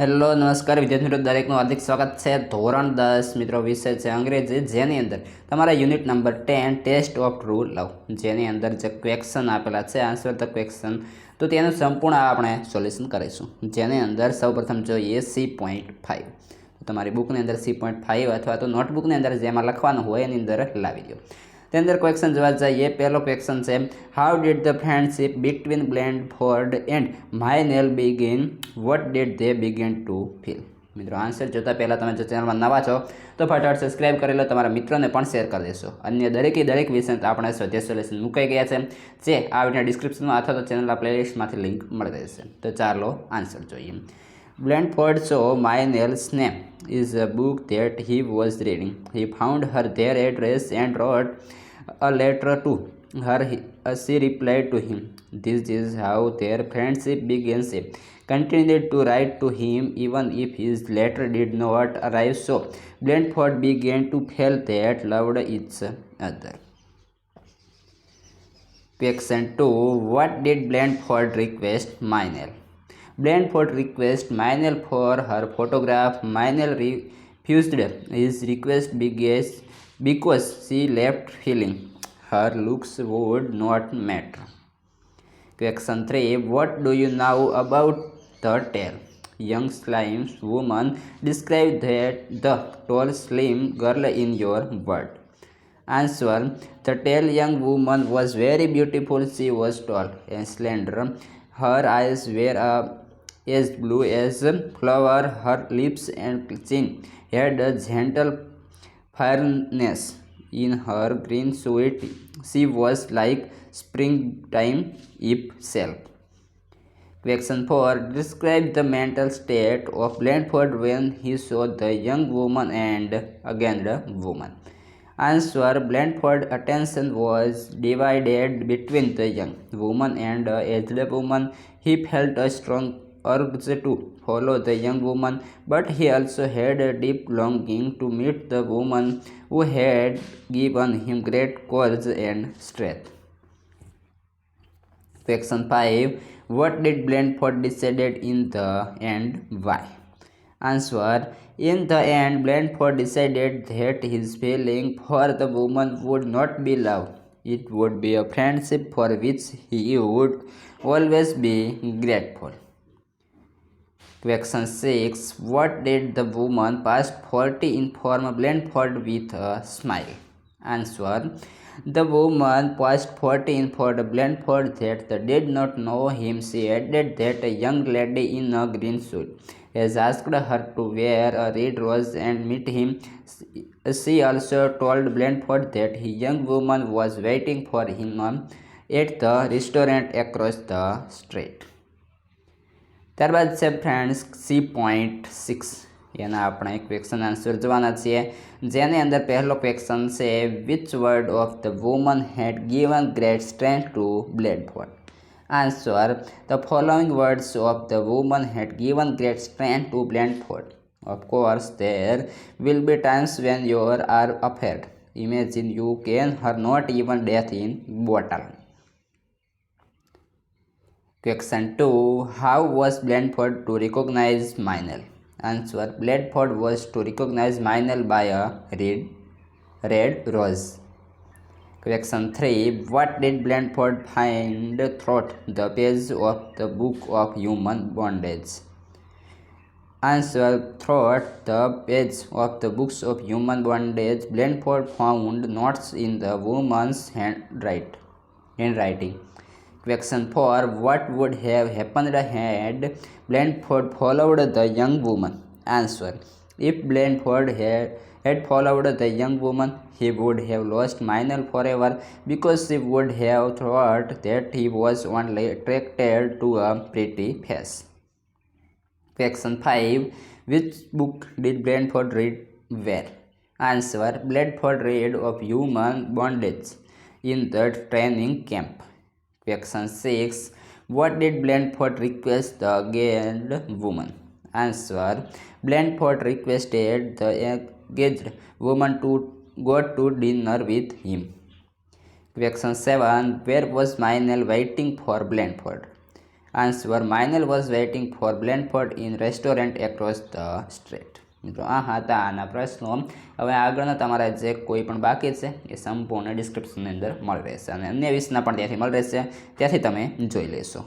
Hello નમસ્કાર વિદ્યાર્થી મિત્રો, દરેકનું હાર્દિક સ્વાગત છે. ધોરણ 10 મિત્રો વિષય છે અંગ્રેજી, જેની અંદર તમારા unit number 10 test of true love, જેની અંદર જે ક્વેશ્ચન આપેલા છે આન્સર ધ ક્વેશ્ચન, તો તેનું સંપૂર્ણ આપણે સોલ્યુશન કરીશું. જેની અંદર સૌપ્રથમ જોઈએ C.5. તમારી બુકની અંદર C.5 અથવા તો નોટબુકની અંદર જેમાં લખવાનું હોય એની અંદર લાવી દો. તેની અંદર ક્વેશ્ચન જોવા જઈએ. પહેલો ક્વેશ્ચન છે, how did the friendship between Blandford and Maynell begin? What did they begin to feel? મિત્રો આન્સર જોતા પહેલાં તમે જો ચેનલમાં નવા છો તો ફટાફટ સબસ્ક્રાઇબ કરી લો, તમારા મિત્રોને પણ શેર કરી દેશો. અન્ય દરેક વિષય આપણે સ્વાધ્યાય સોલ્યુશન મુકાઈ ગયા છે, જે આ વિડીયો ડિસ્ક્રિપ્શનમાં અથવા તો ચેનલના પ્લેલિસ્ટમાંથી લિંક મળી રહેશે. તો ચાલો આન્સર જોઈએ. Blandford saw Maynell's name is a book that he was reading. He found her their address and wrote a letter to her. She replied to him. This is how their friendship began. She continued to write to him even if his letter did not arrive. So Blandford began to feel that loved each other. Question 2. What did Blandford request Maynell? Blandford requested Maynell for her photograph. Maynell refused his request because she left feeling her looks would not matter. Question 3. What do you know about the tale? Young slim woman, describe the tall slim girl in your word. Answer. The tall young woman was very beautiful. She was tall and slender. Her eyes were as blue as flower. Her lips and chin had a gentle firmness in her green sweet. She was like springtime itself. Question 4. Describe the mental state of Blandford when he saw the young woman and again the woman. Answer. Blandford's attention was divided between the young woman and the aged woman. He felt a strong urge to follow the young woman, but he also had a deep longing to meet the woman who had given him great courage and strength. Question 5. What did Blandford decided in the end? Why? Answer. In the end, Blandford decided that his feeling for the woman would not be love. It would be a friendship for which he would always be grateful. Question 6. What did the woman past 40 inform Blandford with a smile? Answer. The woman past 40 informed Blandford that they did not know him. She added that a young lady in a green suit has asked her to wear a red rose and meet him. She also told Blandford that a young woman was waiting for him at the restaurant across the street. ત્યારબાદ છે friends C.6. એના આપણે question answer જોવાના છીએ, જેની અંદર પહેલો question છે, which word of the woman had given great strength to Blandford? Answer. The following words of the woman had given great strength to Blandford. Of course, there will be times when you are afraid. Imagine you can her not even death in bottle. Question 2. How was Blandford to recognize Maynell? Answer. Blandford was to recognize Maynell by a red rose. Question 3. What did Blandford find throughout the page of the Book of Human Bondage? Answer. Throughout the page of the Books of Human Bondage, Blandford found notes in the woman's handwriting. Question 4. What would have happened had Blandford followed the young woman? Answer. If Blandford had followed the young woman, he would have lost Maynell forever, because she would have thought that he was only attracted to a pretty face. Question 5. Which book did Blandford read where? Answer. Blandford read of human bondage in the training camp. Question 6. What did Blandford request the engaged woman? Answer. Blandford requested the engaged woman to go to dinner with him. Question 7. Where was Maynell waiting for Blandford? Answer Maynell was waiting for Blandford in restaurant across the street. મિત્રો આ હતા આના પ્રશ્નો. હવે આગળના તમારા જે કોઈ પણ બાકી છે એ સંપૂર્ણ ડિસ્ક્રિપ્શનની અંદર મળી રહેશે અને અન્ય વિષયના પણ ત્યાંથી મળી રહેશે, ત્યાંથી તમે જોઈ લેશો.